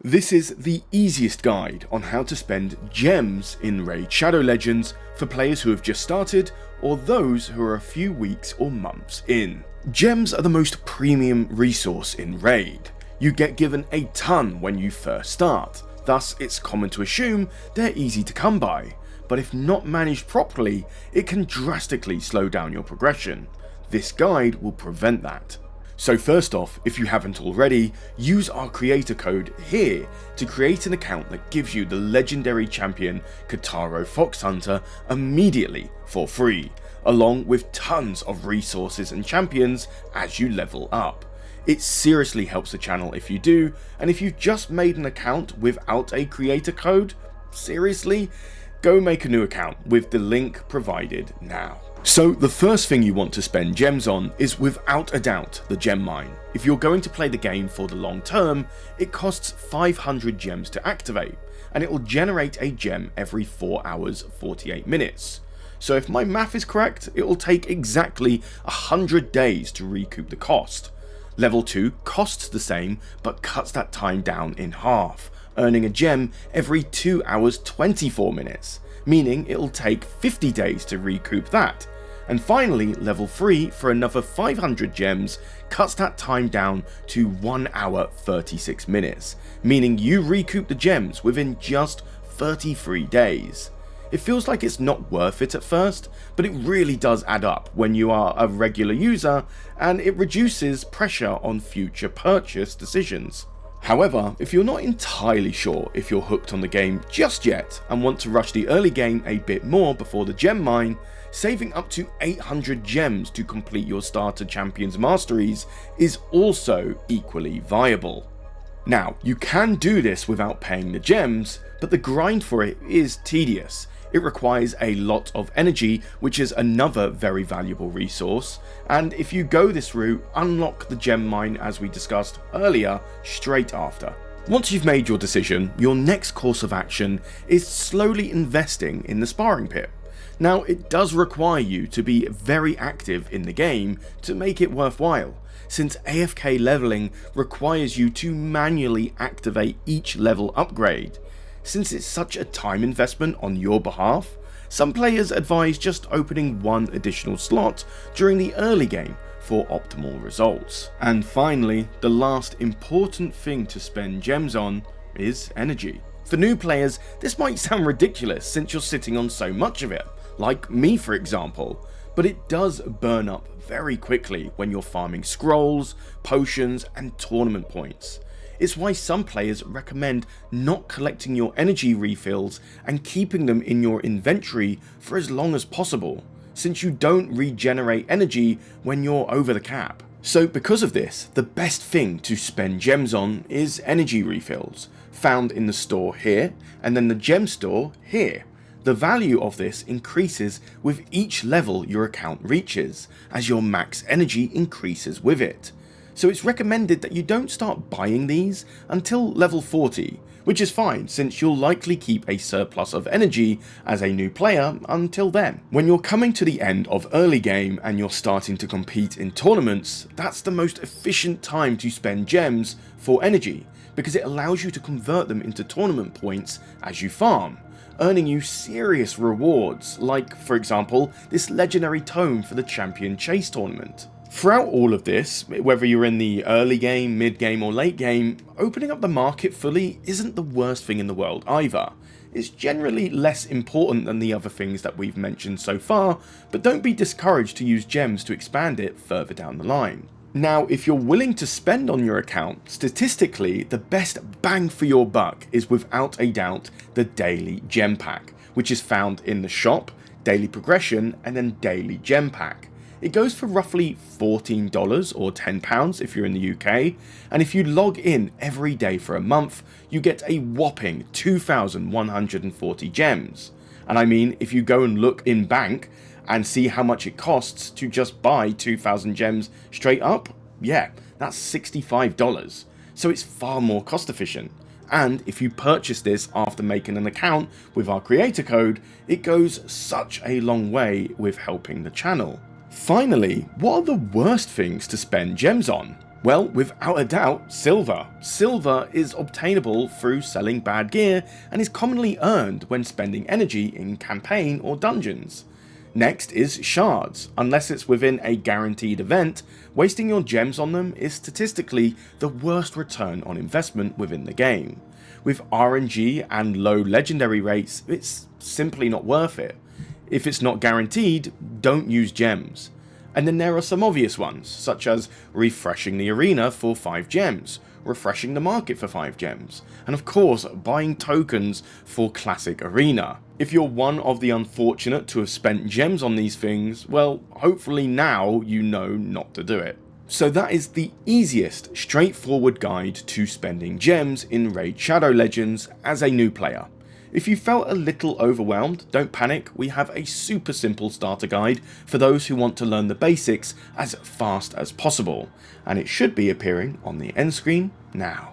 This is the easiest guide on how to spend gems in Raid Shadow Legends for players who have just started or those who are a few weeks or months in. Gems are the most premium resource in Raid. You get given a ton when you first start, thus it's common to assume they're easy to come by, but if not managed properly, it can drastically slow down your progression. This guide will prevent that. So first off, if you haven't already, use our creator code here to create an account that gives you the legendary champion Kotaro Foxhunter immediately for free, along with tons of resources and champions as you level up. It seriously helps the channel if you do, and if you've just made an account without a creator code, seriously, go make a new account with the link provided now. So the first thing you want to spend gems on is without a doubt the gem mine. If you're going to play the game for the long term, it costs 500 gems to activate, and it will generate a gem every 4 hours 48 minutes. So if my math is correct, it will take exactly 100 days to recoup the cost. Level 2 costs the same but cuts that time down in half, earning a gem every 2 hours 24 minutes, meaning it will take 50 days to recoup that. And finally, level 3 for another 500 gems cuts that time down to 1 hour 36 minutes, meaning you recoup the gems within just 33 days. It feels like it's not worth it at first, but it really does add up when you are a regular user, and it reduces pressure on future purchase decisions. However, if you're not entirely sure if you're hooked on the game just yet and want to rush the early game a bit more before the gem mine, saving up to 800 gems to complete your starter champion's masteries is also equally viable. Now, you can do this without paying the gems, but the grind for it is tedious. It requires a lot of energy, which is another very valuable resource, and if you go this route, unlock the gem mine as we discussed earlier straight after. Once you've made your decision, your next course of action is slowly investing in the sparring pit. Now, it does require you to be very active in the game to make it worthwhile, since AFK leveling requires you to manually activate each level upgrade. Since it's such a time investment on your behalf, some players advise just opening one additional slot during the early game for optimal results. And finally, the last important thing to spend gems on is energy. For new players, this might sound ridiculous since you're sitting on so much of it, like me for example, but it does burn up very quickly when you're farming scrolls, potions, and tournament points. It's why some players recommend not collecting your energy refills and keeping them in your inventory for as long as possible, since you don't regenerate energy when you're over the cap. So because of this, the best thing to spend gems on is energy refills, found in the store here, and then the gem store here. The value of this increases with each level your account reaches, as your max energy increases with it. So it's recommended that you don't start buying these until level 40, which is fine since you'll likely keep a surplus of energy as a new player until then. When you're coming to the end of early game and you're starting to compete in tournaments, that's the most efficient time to spend gems for energy, because it allows you to convert them into tournament points as you farm, earning you serious rewards, like for example this legendary tome for the Champion Chase tournament. Throughout all of this, whether you're in the early game, mid game or late game, opening up the market fully isn't the worst thing in the world either. It's generally less important than the other things that we've mentioned so far, but don't be discouraged to use gems to expand it further down the line. Now, if you're willing to spend on your account, statistically, the best bang for your buck is without a doubt the Daily Gem Pack, which is found in the shop, Daily Progression, and then Daily Gem Pack. It goes for roughly $14 or £10 if you're in the UK, and if you log in every day for a month, you get a whopping 2,140 gems. And I mean, if you go and look in bank and see how much it costs to just buy 2,000 gems straight up, yeah, that's $65. So it's far more cost efficient. And if you purchase this after making an account with our creator code, it goes such a long way with helping the channel. Finally, what are the worst things to spend gems on? Well, without a doubt, silver. Silver is obtainable through selling bad gear and is commonly earned when spending energy in campaign or dungeons. Next is shards. Unless it's within a guaranteed event, wasting your gems on them is statistically the worst return on investment within the game. With RNG and low legendary rates, it's simply not worth it. If it's not guaranteed, don't use gems. And then there are some obvious ones, such as refreshing the arena for 5 gems, refreshing the market for 5 gems, and of course buying tokens for Classic Arena. If you're one of the unfortunate to have spent gems on these things, well, hopefully now you know not to do it. So that is the easiest, straightforward guide to spending gems in Raid Shadow Legends as a new player. If you felt a little overwhelmed, don't panic, we have a super simple starter guide for those who want to learn the basics as fast as possible, and it should be appearing on the end screen now.